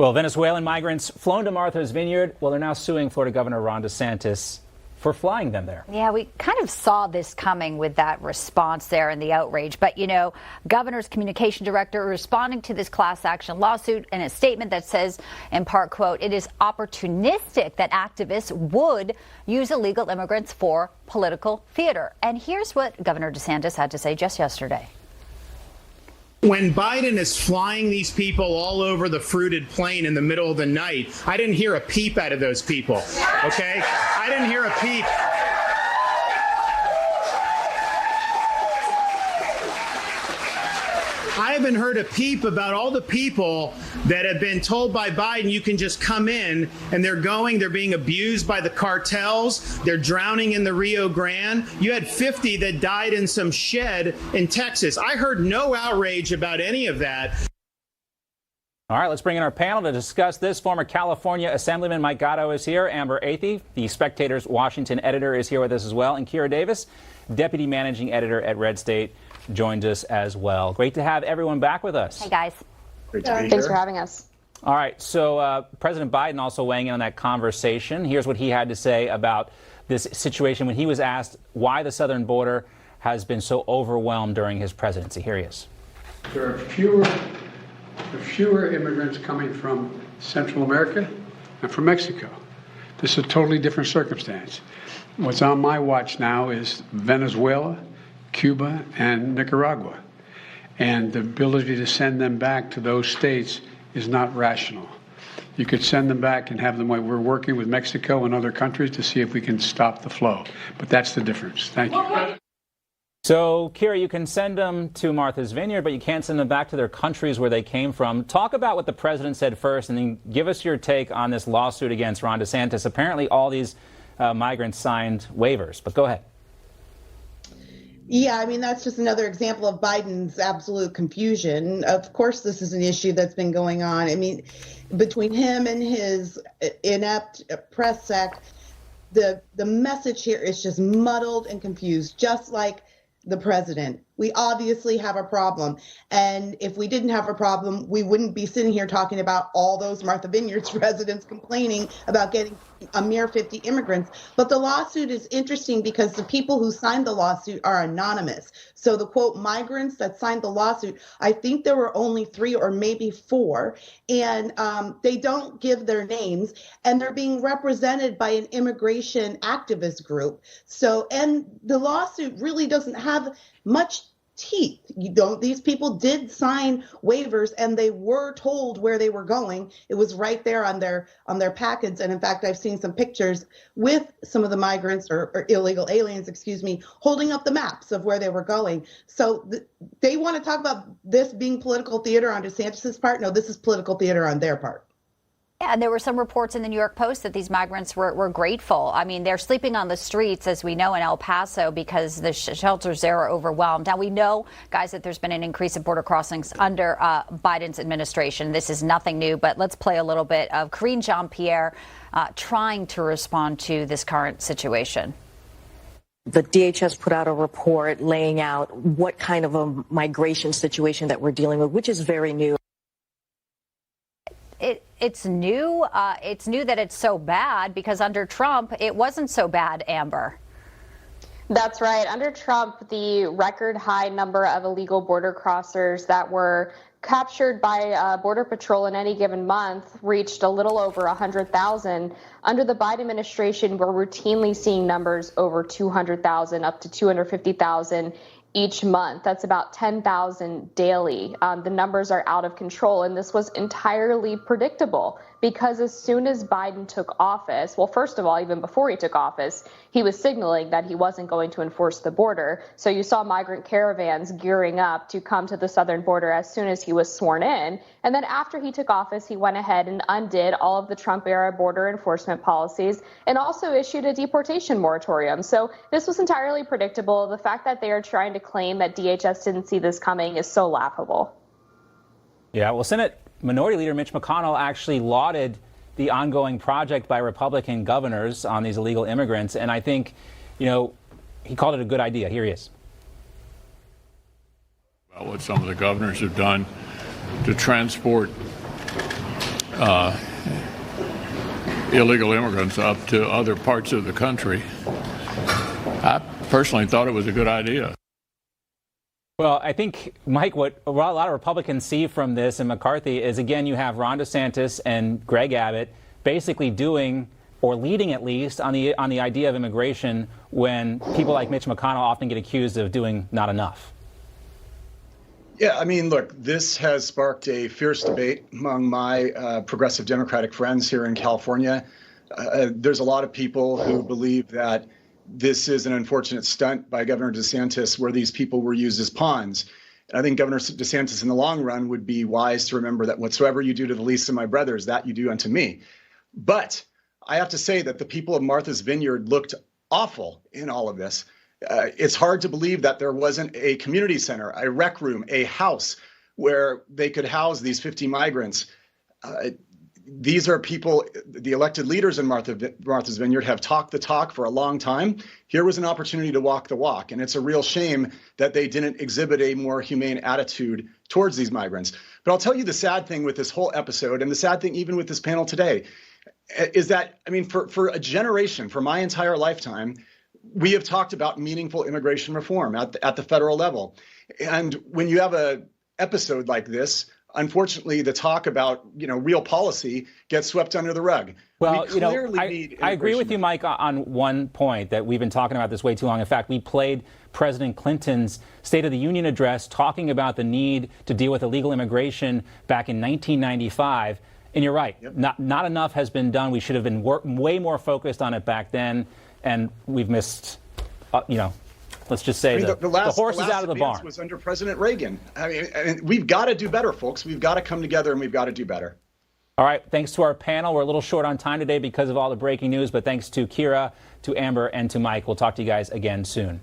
Well, Venezuelan migrants flown to Martha's Vineyard. Well, they're now suing Florida Governor Ron DeSantis for flying them there. Yeah, we kind of saw this coming with that response there and the outrage. But, you know, governor's communication director responding to this class action lawsuit in a statement that says, in part, quote, it is opportunistic that activists would use illegal immigrants for political theater. And here's what Governor DeSantis had to say just yesterday. When Biden is flying these people all over the fruited plain in the middle of the night, I didn't hear a peep out of those people, okay? I didn't hear a peep. I haven't heard a peep about all the people that have been told by Biden you can just come in, and they're being abused by the cartels, they're drowning in the Rio Grande. You had 50 that died in some shed in Texas. I heard no outrage about any of that. All right, let's bring in our panel to discuss this. Former California Assemblyman Mike Gatto is here. Amber Athey, the Spectator's Washington editor, is here with us as well. And Kira Davis, Deputy Managing Editor at Red State, joins us as well. Great to have everyone back with us. Hey, guys. Great to be here. Thanks for having us. All right, so President Biden also weighing in on that conversation. Here's what he had to say about this situation when he was asked why the southern border has been so overwhelmed during his presidency. Here he is. There are fewer immigrants coming from Central America and from Mexico. This is a totally different circumstance. What's on my watch now is Venezuela, Cuba, and Nicaragua. And the ability to send them back to those states is not rational. You could send them back and have them, we're working with Mexico and other countries to see if we can stop the flow. But that's the difference. Thank you. So, Kira, you can send them to Martha's Vineyard, but you can't send them back to their countries where they came from. Talk about what the president said first, and then give us your take on this lawsuit against Ron DeSantis. Apparently, all these migrants signed waivers, but go ahead. Yeah, I mean, that's just another example of Biden's absolute confusion. Of course, this is an issue that's been going on. I mean, between him and his inept press sec, the message here is just muddled and confused, just like the president. We obviously have a problem. And if we didn't have a problem, we wouldn't be sitting here talking about all those Martha Vineyard's residents complaining about getting a mere 50 immigrants. But the lawsuit is interesting because the people who signed the lawsuit are anonymous. So the quote migrants that signed the lawsuit, I think there were only 3 or maybe 4, and they don't give their names, and they're being represented by an immigration activist group. So, and the lawsuit really doesn't have much teeth. These people did sign waivers, and they were told where they were going. It was right there on their packets. And in fact, I've seen some pictures with some of the migrants or illegal aliens, holding up the maps of where they were going. So they want to talk about this being political theater on DeSantis's part. No, this is political theater on their part. Yeah, and there were some reports in the New York Post that these migrants were grateful. I mean, they're sleeping on the streets, as we know, in El Paso because the shelters there are overwhelmed. Now, we know, guys, that there's been an increase in border crossings under Biden's administration. This is nothing new, but let's play a little bit of Karine Jean-Pierre trying to respond to this current situation. The DHS put out a report laying out what kind of a migration situation that we're dealing with, which is very new. It's new. It's new that it's so bad because under Trump, it wasn't so bad, Amber. That's right. Under Trump, the record high number of illegal border crossers that were captured by Border Patrol in any given month reached a little over 100,000. Under the Biden administration, we're routinely seeing numbers over 200,000 up to 250,000 each month. That's about 10,000 daily. The numbers are out of control, and this was entirely predictable because as soon as Biden took office, well, first of all, even before he took office, he was signaling that he wasn't going to enforce the border. So you saw migrant caravans gearing up to come to the southern border as soon as he was sworn in. And then after he took office, he went ahead and undid all of the Trump-era border enforcement policies and also issued a deportation moratorium. So this was entirely predictable. The fact that they are trying to claim that DHS didn't see this coming is so laughable. Yeah, well, Senate Minority Leader Mitch McConnell actually lauded the ongoing project by Republican governors on these illegal immigrants. And I think, he called it a good idea. Here he is. About what some of the governors have done to transport illegal immigrants up to other parts of the country. I personally thought it was a good idea. Well, I think, Mike, what a lot of Republicans see from this and McCarthy is, again, you have Ron DeSantis and Greg Abbott basically doing, or leading at least, on the idea of immigration when people like Mitch McConnell often get accused of doing not enough. Yeah, I mean, look, this has sparked a fierce debate among my progressive Democratic friends here in California. There's a lot of people who believe that this is an unfortunate stunt by Governor DeSantis where these people were used as pawns. And I think Governor DeSantis in the long run would be wise to remember that whatsoever you do to the least of my brothers, that you do unto me. But I have to say that the people of Martha's Vineyard looked awful in all of this. It's hard to believe that there wasn't a community center, a rec room, a house where they could house these 50 migrants. These are people, the elected leaders in Martha's Vineyard have talked the talk for a long time. Here was an opportunity to walk the walk. And it's a real shame that they didn't exhibit a more humane attitude towards these migrants. But I'll tell you the sad thing with this whole episode, and the sad thing even with this panel today, is that, I mean, for a generation, for my entire lifetime, we have talked about meaningful immigration reform at the federal level. And when you have an episode like this, unfortunately, the talk about, real policy gets swept under the rug. Well, I agree with you, Mike, on one point that we've been talking about this way too long. In fact, we played President Clinton's State of the Union address talking about the need to deal with illegal immigration back in 1995. And you're right. Yep. Not enough has been done. We should have been way more focused on it back then. And we've missed, let's just say the horse is out of the barn. Was under President Reagan. I mean, we've got to do better, folks. We've got to come together and we've got to do better. All right. Thanks to our panel. We're a little short on time today because of all the breaking news, but thanks to Kira, to Amber, and to Mike. We'll talk to you guys again soon.